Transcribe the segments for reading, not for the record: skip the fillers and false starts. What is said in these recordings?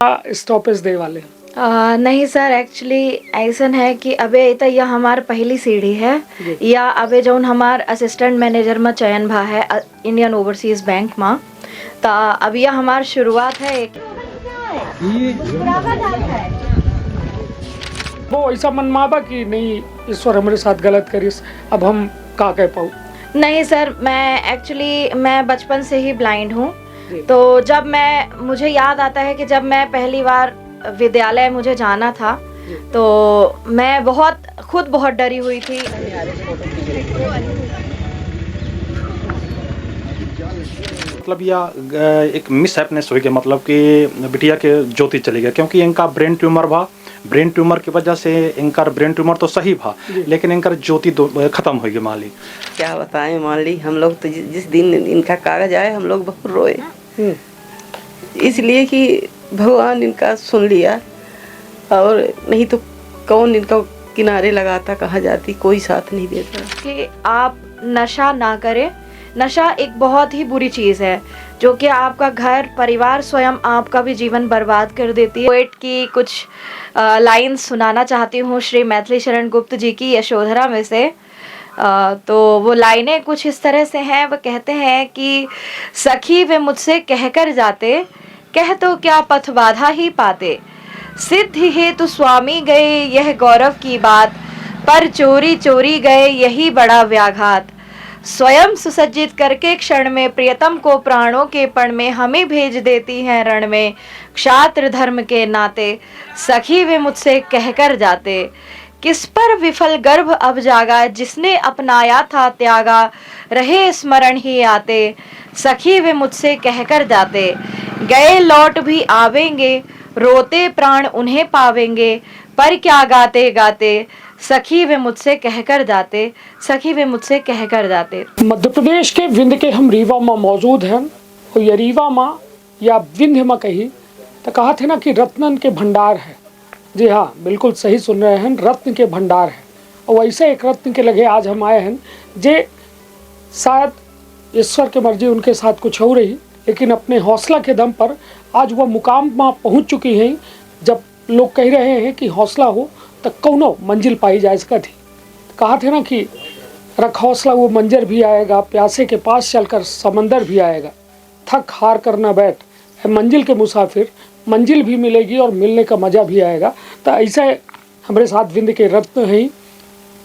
Stoppage दे वाले? नहीं sir, actually ऐसा है कि अबे तो यह हमार पहली सीढ़ी है या अबे जो हमार असिस्टेंट मैनेजर में चयन भा है इंडियन ओवरसीज बैंक में, तो अब यह हमार शुरुआत है। वो ऐसा मन माबा कि नहीं ईश्वर हमारे साथ गलत करिस, अब हम का कह पाऊँ? नहीं सर, मैं बचपन से ही ब्लाइंड हूँ। तो जब मुझे याद आता है कि जब मैं पहली बार विद्यालय मुझे जाना था तो मैं खुद बहुत डरी हुई थी। मतलब या एक मिस हैपनेस हो गया, मतलब कि बिटिया के ज्योति चली गया क्योंकि इनका ब्रेन ट्यूमर भा। ब्रेन ट्यूमर की वजह से इनका ब्रेन ट्यूमर तो सही भा लेकिन इनका ज्योति खत्म हो गई। मान ली क्या बताएं, मान ली हम लोग तो जिस दिन इनका कागज आए हम लोग बहुत रोए, इसलिए कि भगवान इनका सुन लिया, और नहीं तो कौन इनका किनारे लगाता, कहाँ जाती, कोई साथ नहीं देता। कि आप नशा ना करें। नशा एक बहुत ही बुरी चीज़ है जो कि आपका घर परिवार स्वयं आपका भी जीवन बर्बाद कर देती है। पोएट की कुछ लाइन्स सुनाना चाहती हूँ श्री मैथिली शरण गुप्त जी की यशोधरा में से। तो वो लाइनें कुछ इस तरह से हैं। वो कहते हैं कि सखी वे मुझसे कहकर जाते, कह तो क्या पथ बाधा ही पाते, सिद्धि हेतु स्वामी गए यह गौरव की बात, पर चोरी चोरी गए यही बड़ा व्याघात, स्वयं सुसज्जित करके क्षण में प्रियतम को प्राणों के पण में हमें भेज देती हैं रण में, क्षात्र धर्म के नाते सखी वे मुझसे कहकर जाते, किस पर विफल गर्भ अब जागा, जिसने अपनाया था त्यागा, रहे स्मरण ही आते, सखी वे मुझसे कहकर जाते, गए लौट भी आवेंगे, रोते प्राण उन्हें पावेंगे, पर क्या गाते गाते, सखी वे मुझसे कहकर जाते, सखी वे मुझसे कहकर जाते। मध्य प्रदेश के विंध्य के हम रीवा में मौजूद हैं और ये रीवा में या विंध्य में कही तो कहा थे ना कि रत्नन के भंडार है। जी हाँ, बिल्कुल सही सुन रहे हैं, रत्न के भंडार है। और वैसे एक रत्न के लगे आज हम आए हैं जे शायद ईश्वर की मर्जी उनके साथ कुछ हो रही, लेकिन अपने हौसला के दम पर आज वह मुकाम में पहुंच चुकी हैं जब लोग कह रहे हैं कि हौसला हो तो कौनो मंजिल पाई जाए इसका थी। कहा थे ना कि रख हौसला वो मंजर भी आएगा, प्यासे के पास चलकर समंदर भी आएगा, थक हार कर ना बैठ है मंजिल के मुसाफिर, मंजिल भी मिलेगी और मिलने का मज़ा भी आएगा। तो ऐसे हमारे साथ विंध्य के रत्न हैं,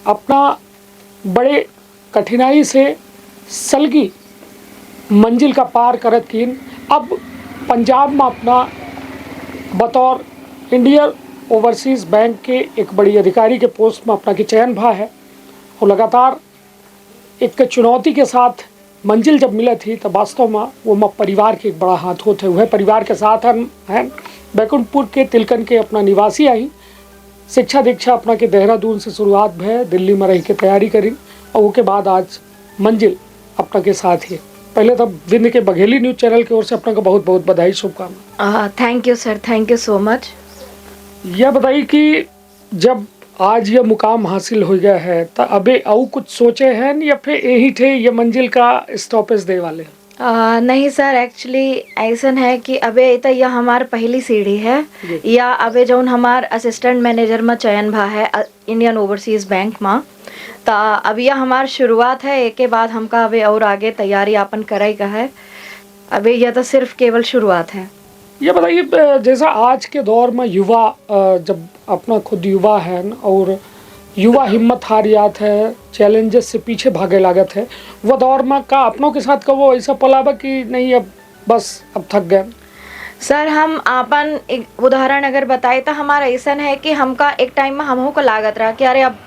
अपना बड़े कठिनाई से सलगी मंजिल का पार करत कीन अब पंजाब में अपना बतौर इंडियन ओवरसीज़ बैंक के एक बड़ी अधिकारी के पोस्ट में अपना की चयन भा है। और लगातार एक चुनौती के साथ मंजिल जब मिला थी तो वास्तव में वो परिवार के एक बड़ा हाथ होते हुए परिवार के साथ हैं बैकुंठपुर के तिलकन के अपना निवासी आई। शिक्षा दीक्षा अपना के देहरादून से शुरुआत भय, दिल्ली में रह के तैयारी करी और उसके बाद आज मंजिल अपना के साथ ही। पहले तो विंध्य के बघेली न्यूज़ चैनल की ओर से अपना को बहुत बहुत बधाई, शुभकामनाएं। Thank you sir, thank you so much. यह बताइए कि जब आज ये मुकाम हासिल हो गया है तो अबे और कुछ सोचे हैं या फिर यही थे ये मंजिल का स्टॉपेज दे वाले? नहीं सर, एक्चुअली ऐसा है कि अबे तो यह हमार पहली सीढ़ी है या अबे जो हमार असिस्टेंट मैनेजर में चयन भा है इंडियन ओवरसीज़ बैंक में, तो अब यह हमार शुरुआत है। एक के बाद हमका अबे और आगे तैयारी अपन करेगा है। अबे यह तो सिर्फ केवल शुरुआत है। ये बताइए, जैसा आज के दौर में युवा जब अपना खुद युवा है और युवा हिम्मत हार जात है, चैलेंजेस से पीछे भागे लागत है, वो दौर में का अपनों के साथ का वो ऐसा पलावा कि नहीं अब बस अब थक गए? सर, हम अपन एक उदाहरण अगर बताए तो हमारा ऐसा है कि हमका एक टाइम में हमों को लागत रहा कि अरे अब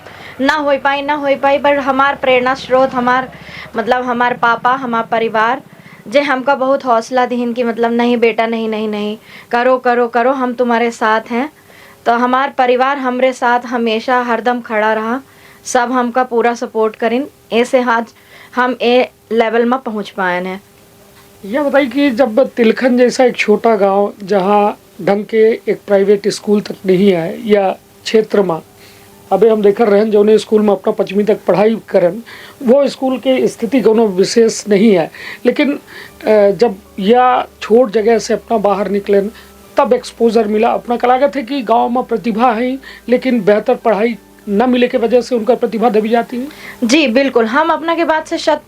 ना हो पाई, पर हमार प्रेरणा स्रोत हमार पापा, हमार परिवार जे हमका बहुत हौसला दीन कि मतलब नहीं बेटा, नहीं, करो करो करो, हम तुम्हारे साथ हैं। तो हमार परिवार हमरे साथ हमेशा हरदम खड़ा रहा, सब हमका पूरा सपोर्ट करें, ऐसे आज हम ए लेवल में पहुंच पाए हैं। यह बताइए कि जब तिलखन जैसा एक छोटा गांव जहां ढंग के एक प्राइवेट स्कूल तक नहीं है या क्षेत्र में अभी हम देख रहे हैं जो उन्हें स्कूल में अपना 5वीं तक पढ़ाई करें, वो स्कूल की स्थिति कोनो विशेष नहीं है, लेकिन जब यह छोट जगह से अपना बाहर निकले तब एक्सपोजर मिला। अपना का लागत है कि गांव में प्रतिभा है लेकिन बेहतर पढ़ाई न मिले की वजह से उनका प्रतिभा दबी जाती है। जी बिल्कुल, हम अपना के बात से शत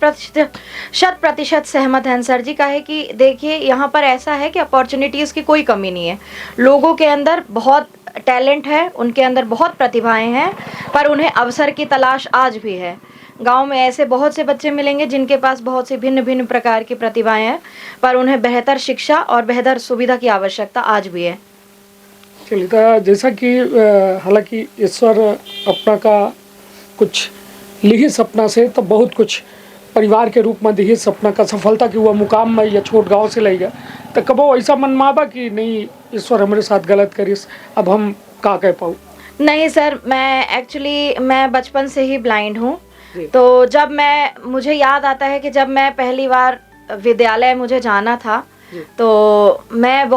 प्रतिशत सहमत हैं सर जी। का है कि देखिए यहाँ पर ऐसा है कि अपॉर्चुनिटीज़ की कोई कमी नहीं है। लोगों के अंदर बहुत टैलेंट है, उनके अंदर बहुत प्रतिभाएं हैं, पर उन्हें अवसर की तलाश आज भी है। गांव में ऐसे बहुत से बच्चे मिलेंगे जिनके पास बहुत सी भिन्न भिन्न प्रकार की प्रतिभाएं हैं, पर उन्हें बेहतर शिक्षा और बेहतर सुविधा की आवश्यकता आज भी है। चलिए, तो जैसा कि हालांकि ईश्वर अपना का कुछ लिखी सपना से तो बहुत कुछ परिवार के रूप में दिही सपना का सफलता की हुआ मुकाम में या छोट गांव से ले गया, तो कबो ऐसा मन माबा कि नहीं ईश्वर हमारे साथ गलत करिस, अब हम का कह पाऊँ? नहीं सर, मैं बचपन से ही ब्लाइंड हूँ। तो जब मुझे याद आता है कि जब मैं पहली बार विद्यालय मुझे जाना था तो मैं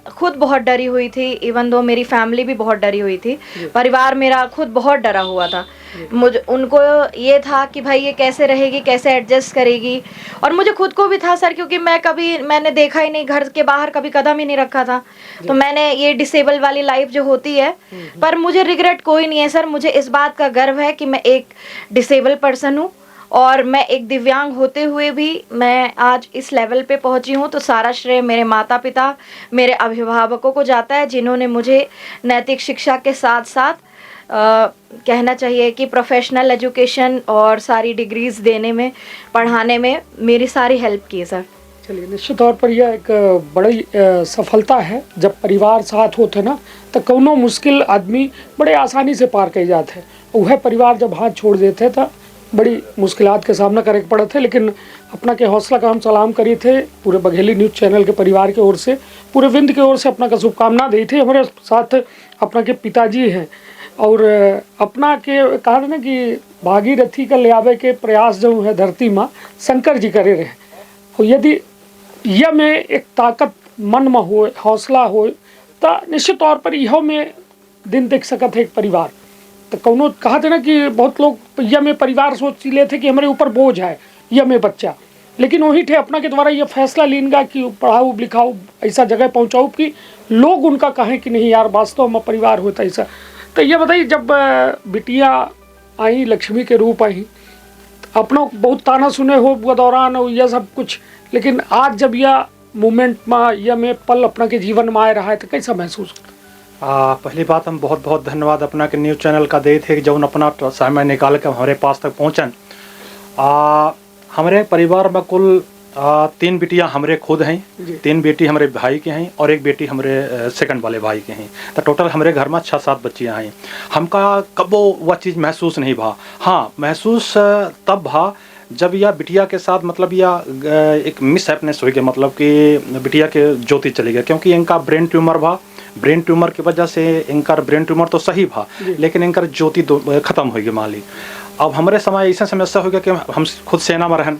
खुद बहुत डरी हुई थी। इवन दो मेरी फैमिली भी बहुत डरी हुई थी, परिवार मेरा खुद बहुत डरा हुआ था। उनको ये था कि भाई ये कैसे रहेगी, कैसे एडजस्ट करेगी, और मुझे खुद को भी था सर, क्योंकि मैंने देखा ही नहीं, घर के बाहर कभी कदम ही नहीं रखा था। तो मैंने ये डिसेबल वाली लाइफ जो होती है, पर मुझे रिग्रेट कोई नहीं है सर। मुझे इस बात का गर्व है कि मैं एक डिसेबल पर्सन हूँ और मैं एक दिव्यांग होते हुए भी मैं आज इस लेवल पे पहुंची हूँ। तो सारा श्रेय मेरे माता पिता, मेरे अभिभावकों को जाता है, जिन्होंने मुझे नैतिक शिक्षा के साथ साथ कहना चाहिए कि प्रोफेशनल एजुकेशन और सारी डिग्रीज देने में, पढ़ाने में मेरी सारी हेल्प की है सर। चलिए, निश्चित तौर पर यह एक बड़ी सफलता है। जब परिवार साथ होते ना तो कौनो मुश्किल आदमी बड़े आसानी से पार कर जाते हैं। वह परिवार जब हाथ छोड़ देते तो बड़ी मुश्किलात के सामना करे पड़े थे, लेकिन अपना के हौसला का हम सलाम करी थे पूरे बघेली न्यूज़ चैनल के परिवार की ओर से, पूरे विंध्य की ओर से अपना का शुभकामना दी थी। हमारे साथ अपना के पिताजी हैं और अपना के कहा ना कि भागीरथी का ले आवे के प्रयास जो है धरती माँ शंकर जी करे रहे। और यदि यह में एक ताकत मन में हो, हौसला हो, तो निश्चित तौर पर यह में दिन देख सकत है एक परिवार। तो कौनो कहा था ना कि बहुत लोग यह में परिवार सोच ले थे कि हमारे ऊपर बोझ है यह में बच्चा, लेकिन वही थे अपना के द्वारा यह फैसला लेगा कि पढ़ाओ लिखाओ, ऐसा जगह पहुंचाओ कि लोग उनका कहें कि नहीं यार वास्तव में परिवार होता ऐसा। तो ये बताइए, जब बिटिया आई, लक्ष्मी के रूप आई, अपनों बहुत ताना सुने हो वो दौरान और यह सब कुछ, लेकिन आज जब यह मोमेंट में यह में पल अपना के जीवन में आ रहा है तो कैसा महसूस होता? पहली बात हम बहुत बहुत धन्यवाद अपना के न्यूज़ चैनल का दे थे कि जब अपना समय निकाल कर हमारे पास तक पहुँचन। हमारे परिवार में कुल 3 बेटियां हमारे खुद हैं, 3 बेटी हमारे भाई के हैं और 1 बेटी हमारे सेकंड वाले भाई के हैं। तो टोटल हमारे घर में 6-7 बच्चियां हैं। हमका कब वह चीज़ महसूस नहीं भा। हाँ, महसूस तब भा जब यह बिटिया के साथ मतलब यह एक मिसहैपनेस हो गया, मतलब कि बिटिया के ज्योति चली गया, क्योंकि इनका ब्रेन ट्यूमर भा। ब्रेन ट्यूमर की वजह से इनका ब्रेन ट्यूमर तो सही भा, लेकिन इनका ज्योति खत्म हो गई मान ली। अब हमारे समय ऐसा समस्या हो गया कि हम खुद सेना में रहन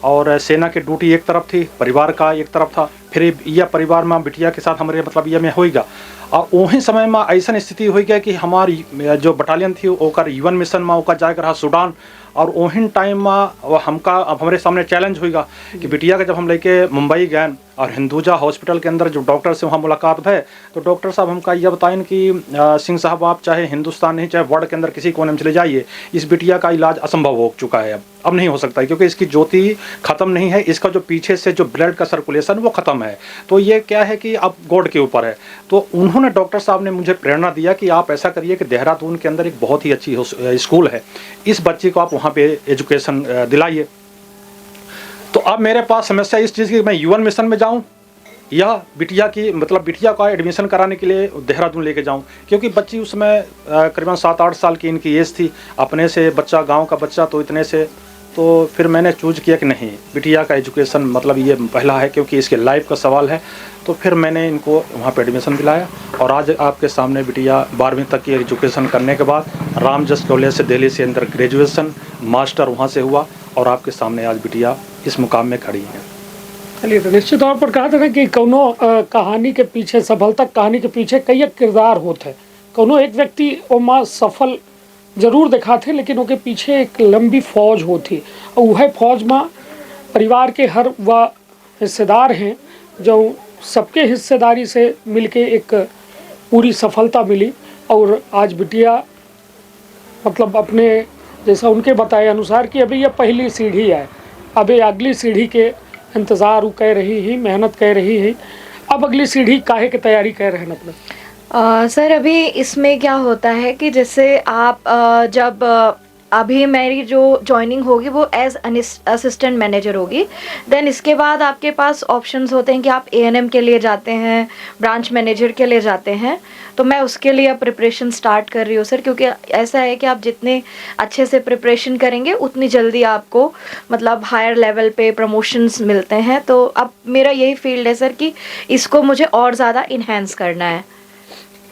और सेना की ड्यूटी एक तरफ थी, परिवार का एक तरफ था, फिर यह परिवार में बिटिया के साथ हमारे मतलब यह में होगा। और वही समय में ऐसा स्थिति हो गया कि हमारी जो बटालियन थी ओकर UN मिशन में ओकर जाकर रहा सूडान, और वही टाइम में हमका अब हमारे सामने चैलेंज होगा कि बिटिया का जब हम लेके मुंबई गए और हिंदुजा हॉस्पिटल के अंदर जो डॉक्टर से वहाँ मुलाकात है, तो डॉक्टर साहब हमका यह बताएं कि सिंह साहब आप चाहे हिंदुस्तान नहीं चाहे वर्ल्ड के अंदर किसी कोने में चले जाइए, इस बिटिया का इलाज असंभव हो चुका है, अब नहीं हो सकता है, क्योंकि इसकी ज्योति खत्म नहीं है, इसका जो पीछे से जो ब्लड का सर्कुलेशन वो खत्म है। तो ये क्या है कि अब गॉड के ऊपर है। तो उन्होंने डॉक्टर साहब ने मुझे प्रेरणा दिया कि आप ऐसा करिए कि देहरादून के अंदर एक बहुत ही अच्छी स्कूल है, इस बच्ची को आप वहाँ पे एजुकेशन दिलाइए। तो अब मेरे पास समस्या इस चीज़ की मैं UN मिशन में जाऊँ या बिटिया की मतलब बिटिया का एडमिशन कराने के लिए देहरादून लेके जाऊं, क्योंकि बच्ची उस समय करीबन 7-8 साल की इनकी एज थी, अपने से बच्चा गांव का बच्चा, तो इतने से तो फिर मैंने चूज़ किया कि नहीं, बिटिया का एजुकेशन मतलब ये पहला है, क्योंकि इसके लाइफ का सवाल है। तो फिर मैंने इनको वहाँ पे एडमिशन दिलाया और आज आपके सामने बिटिया 12वीं तक की एजुकेशन करने के बाद रामजस कॉलेज से दिल्ली से अंदर ग्रेजुएशन मास्टर वहाँ से हुआ और आपके सामने आज बिटिया इस मुकाम में खड़ी है। चलिए, तो निश्चित तौर पर कहा था ना कि कौनो कहानी के पीछे, सफलता कहानी के पीछे कई किरदार होते हैं। कौनो एक व्यक्ति ओमा सफल जरूर दिखाते, लेकिन उनके पीछे एक लंबी फौज होती और वह फौज में परिवार के हर वह हिस्सेदार हैं जो सबके हिस्सेदारी से मिलके एक पूरी सफलता मिली और आज बिटिया मतलब अपने जैसा उनके बताए अनुसार कि अभी ये पहली सीढ़ी है, अभी अगली सीढ़ी के इंतज़ार वो कह रही ही, मेहनत कह रही है। अब अगली सीढ़ी काहे की तैयारी कर रहे हैं अपने? सर अभी इसमें क्या होता है कि जैसे आप जब अभी मेरी जो जॉइनिंग होगी वो एज असिस्टेंट मैनेजर होगी। देन इसके बाद आपके पास ऑप्शंस होते हैं कि आप एएनएम के लिए जाते हैं, ब्रांच मैनेजर के लिए जाते हैं। तो मैं उसके लिए प्रिपरेशन स्टार्ट कर रही हूँ सर, क्योंकि ऐसा है कि आप जितने अच्छे से प्रिपरेशन करेंगे उतनी जल्दी आपको मतलब हायर लेवल पे प्रमोशंस मिलते हैं। तो अब मेरा यही फील्ड है सर कि इसको मुझे और ज़्यादा इन्हेंस करना है।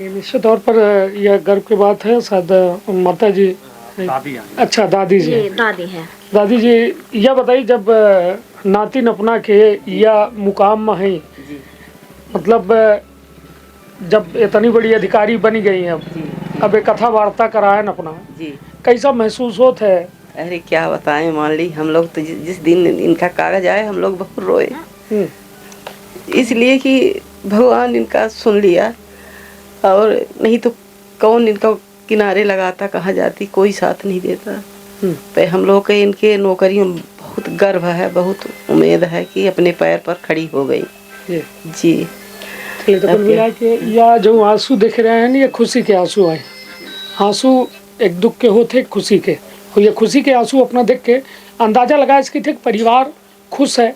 निश्चित तौर पर यह गर्व की बात है। शायद माता जी, अच्छा दादी जी, दादी हैं। दादी जी यह बताइए, जब नातिन अपना के या मुकाम में है, मतलब जब इतनी बड़ी अधिकारी बनी गई हैं, अब एक कथा वार्ता कराए न अपना जी, कैसा महसूस होता है? अरे क्या बताएं, मान ली हम लोग तो जिस दिन इनका कागज आए हम लोग बहुत रोए, इसलिए कि भगवान इनका सुन लिया। और नहीं तो कौन इनका किनारे लगाता, कहाँ जाती, कोई साथ नहीं देता। पे हम लोग के इनके नौकरियों में बहुत गर्व है, बहुत उम्मीद है कि अपने पैर पर खड़ी हो गई जी। तो कुल मिला के या जो आंसू दिख रहे हैं, ये खुशी के आंसू आए। आंसू एक दुख के होते, खुशी के, और ये खुशी के आंसू अपना देख के अंदाजा लगा इसकी थे परिवार खुश है,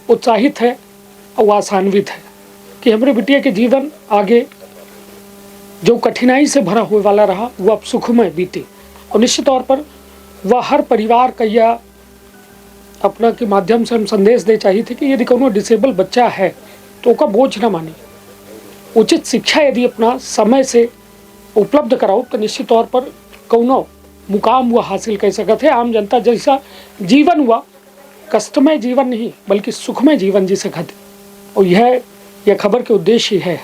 उत्साहित है और आसान्वित है कि हमारे बिटिया के जीवन आगे जो कठिनाई से भरा हुए वाला रहा वो अब सुखमय बीते। और निश्चित तौर पर वह हर परिवार का यह अपना के माध्यम से हम संदेश दे चाहिए थे कि यदि कोनो डिसेबल बच्चा है तो उसका बोझ न माने, उचित शिक्षा यदि अपना समय से उपलब्ध कराओ तो निश्चित तौर पर कोनो मुकाम वह हासिल कर सकते हैं। आम जनता जैसा जीवन हुआ, कष्टमय जीवन नहीं बल्कि सुखमय जीवन जी सकते। और यह खबर के उद्देश्य है।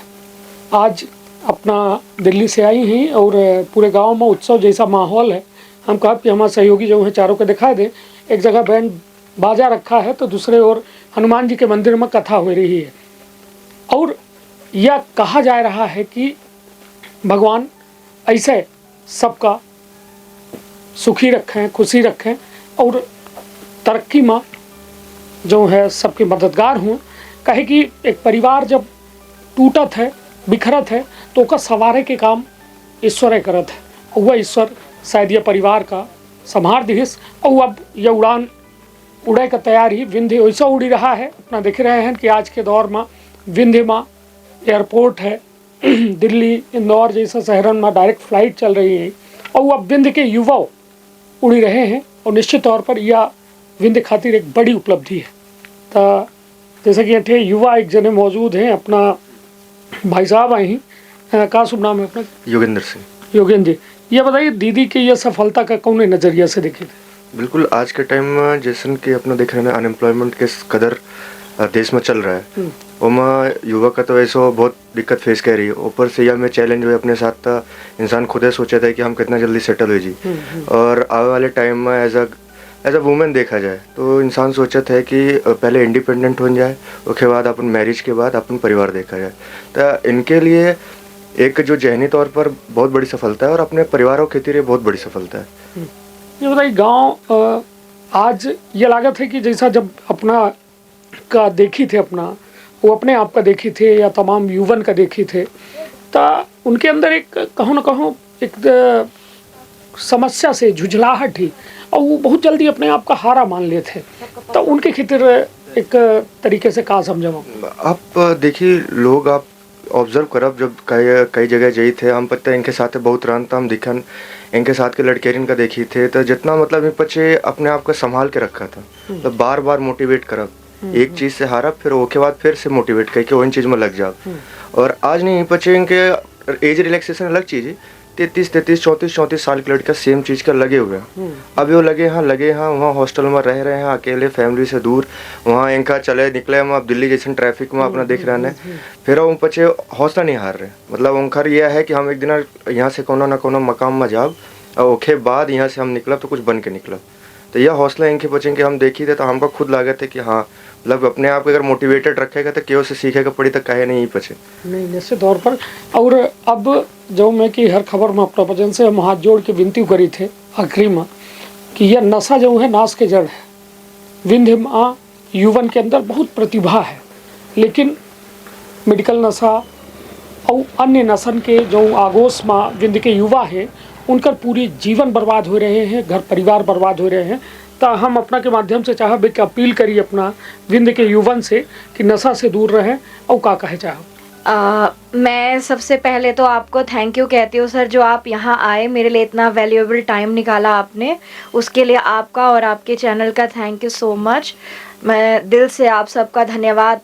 आज अपना दिल्ली से आई हैं और पूरे गांव में उत्सव जैसा माहौल है। हम कहा कि हमारे सहयोगी जो है चारों को दिखा दें, एक जगह बैंड बाजा रखा है तो दूसरे ओर हनुमान जी के मंदिर में कथा हो रही है। और यह कहा जा रहा है कि भगवान ऐसे सबका सुखी रखें, खुशी रखें और तरक्की में जो है सबके मददगार हों। कहे कि एक परिवार जब टूटत है, बिखरत है तो उसका सवारे के काम ईश्वर करत है, और वह ईश्वर शायद यह परिवार का संभार दिहिस। और अब यह उड़ान उड़े का तैयार ही विंध्य वैसा उड़ी रहा है। अपना देख रहे हैं कि आज के दौर में विंध्य में एयरपोर्ट है, दिल्ली इंदौर जैसा शहरों में डायरेक्ट फ्लाइट चल रही है और अब विंध्य के युवा उड़ी रहे हैं। और निश्चित तौर पर यह विंध्य खातिर एक बड़ी उपलब्धि है। तो जैसा कि यहाँ युवा एक जने मौजूद हैं, अपना भाई साहब आए हैं, का शुभ नाम है अपना? योगेंद्र सिंह। योगेंद्र जी, ये बताइए दीदी की यह सफलता का कौन नज़रिया से देखे थे? बिल्कुल, आज के टाइम में जैसन कि अपना देख रहे हैं अनएम्प्लॉयमेंट के कदर देश में चल रहा है, वहाँ युवा का तो ऐसा बहुत दिक्कत फेस कर रही है। ऊपर से यह में चैलेंज हुए अपने साथ था, इंसान खुद ही सोचा था कि हम कितना जल्दी सेटल हो जी। और आने वाले टाइम में एज अ वुमेन देखा जाए तो इंसान सोचा था कि पहले इंडिपेंडेंट हो जाए, उसके बाद अपन मैरिज के बाद अपन परिवार देखा जाए। तो इनके लिए एक जो जहनी तौर पर बहुत बड़ी सफलता है और अपने परिवारों के लिए बहुत बड़ी सफलता है। ये बताइए गांव आज ये लागत है कि जैसा जब अपना का देखी थे, अपना वो अपने आप का देखी थे या तमाम युवन का देखी थे, तो उनके अंदर एक कहो न कहो एक समस्या से झुझलाहट ही, और वो बहुत जल्दी अपने आप का हारा मान लेते। तो उनके खितर एक तरीके से कहा समझो आप देखिए, लोग आप ऑब्जर्व करब जब कई जगह जाई थे, हम पता इनके साथ बहुत रन था, हम दिखन इनके साथ के लड़केरिन का देखी थे, तो जितना मतलब इन बच्चे अपने आप को संभाल के रखा था, तो बार बार मोटिवेट करब, एक चीज़ से हारा फिर उसके बाद फिर से मोटिवेट करके वही चीज़ में लग जाओ। और आज नहीं बच्चे इनके एज रिलैक्सेशन अलग चीज़ है, 33, 34 साल के लड़का सेम चीज़ का लगे हुए हैं। अभी वो लगे हाँ वहाँ हॉस्टल में रह रहे हैं अकेले, फैमिली से दूर, वहाँ इनका चले निकले हम अब दिल्ली जैसे ट्रैफिक में अपना देख रहे हैं, फिर वो बच्चे हौसला नहीं हार रहे। मतलब उनका यह है कि हम एक दिन यहाँ से कोनो ना कोनो मकाम में जाओ और उसके बाद यहाँ से हम निकलब तो कुछ बन के निकलब। तो यह हौसला इनके बच्चे के हम देखी थे तो हमको खुद लागत है कि हाँ मतलब अपने आप को अगर मोटिवेटेड रखेगा तो केव से सीखेगा पड़ी तो कहे नहीं पचे। नहीं, निश्चित तौर पर। और अब जो मैं कि हर खबर में अपना वजन से हम हाथ जोड़ के विनती करी थे आखिरी में कि यह नशा जो है नाश के जड़ है। विंध्य माँ युवन के अंदर बहुत प्रतिभा है, लेकिन मेडिकल नशा और अन्य नशन के जो आगोश माँ विंध्य के युवा हैं उनका पूरी जीवन बर्बाद हो रहे हैं, घर परिवार बर्बाद हो रहे हैं। तो हम अपना के माध्यम से चाहब कि अपील करी अपना विंध्य के युवन से कि नशा से दूर रहें और का कहे चाहब। मैं सबसे पहले तो आपको थैंक यू कहती हूँ सर, जो आप यहाँ आए, मेरे लिए इतना वैल्यूएबल टाइम निकाला आपने, उसके लिए आपका और आपके चैनल का थैंक यू सो मच। मैं दिल से आप सबका धन्यवाद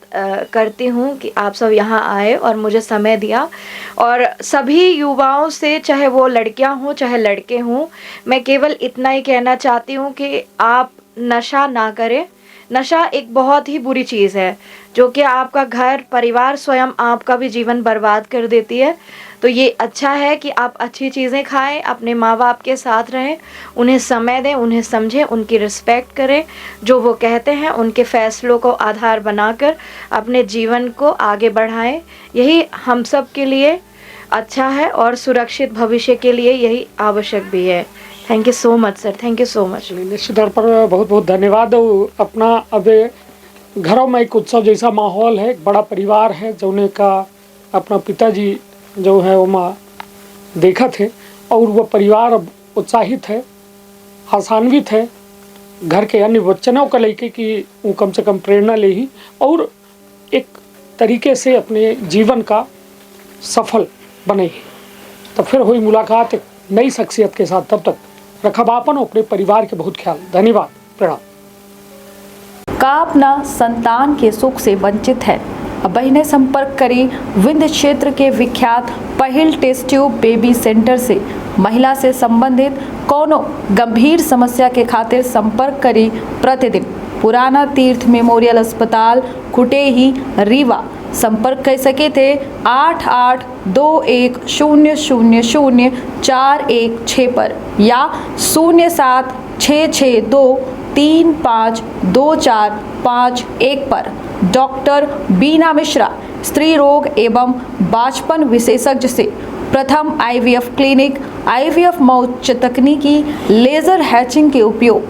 करती हूँ कि आप सब यहाँ आए और मुझे समय दिया। और सभी युवाओं से, चाहे वो लड़कियाँ हों चाहे लड़के हों, मैं केवल इतना ही कहना चाहती हूँ कि आप नशा ना करें। नशा एक बहुत ही बुरी चीज़ है जो कि आपका घर परिवार स्वयं आपका भी जीवन बर्बाद कर देती है। तो ये अच्छा है कि आप अच्छी चीज़ें खाएं, अपने माँ बाप के साथ रहें, उन्हें समय दें, उन्हें समझें, उनकी रिस्पेक्ट करें, जो वो कहते हैं उनके फैसलों को आधार बनाकर अपने जीवन को आगे बढ़ाएं। यही हम सब के लिए अच्छा है और सुरक्षित भविष्य के लिए यही आवश्यक भी है। Thank you so much sir, thank you so much. निश्चित तौर पर बहुत बहुत धन्यवाद। अपना अब घरों में एक उत्सव जैसा माहौल है, एक बड़ा परिवार है जोने का अपना पिताजी जो है वो माँ देखा थे और वह परिवार अब उत्साहित है, आसान्वित है। घर के अन्य बच्चनों का लेके कि वो कम से कम प्रेरणा ले ही और एक तरीके से अपने जीवन का सफल बने। तो फिर हुई मुलाकात एक नई शख्सियत के साथ, तब तक रखब आपन अपने परिवार के बहुत ख्याल। धन्यवाद, प्रणाम। का अपना संतान के सुख से वंचित है, बहिने संपर्क करी विंध्य क्षेत्र के विख्यात पहिल टेस्ट ट्यूब बेबी सेंटर से। महिला से संबंधित कोनो गंभीर समस्या के खातिर संपर्क करी प्रतिदिन पुराना तीर्थ मेमोरियल अस्पताल कुटेही रीवा। संपर्क कर सके थे 8821000416 पर या 076623524551 पर। डॉक्टर बीना मिश्रा, स्त्री रोग एवं बांझपन विशेषज्ञ से प्रथम IVF क्लिनिक, IVF मौच तकनीकी, लेजर हैचिंग के उपयोग,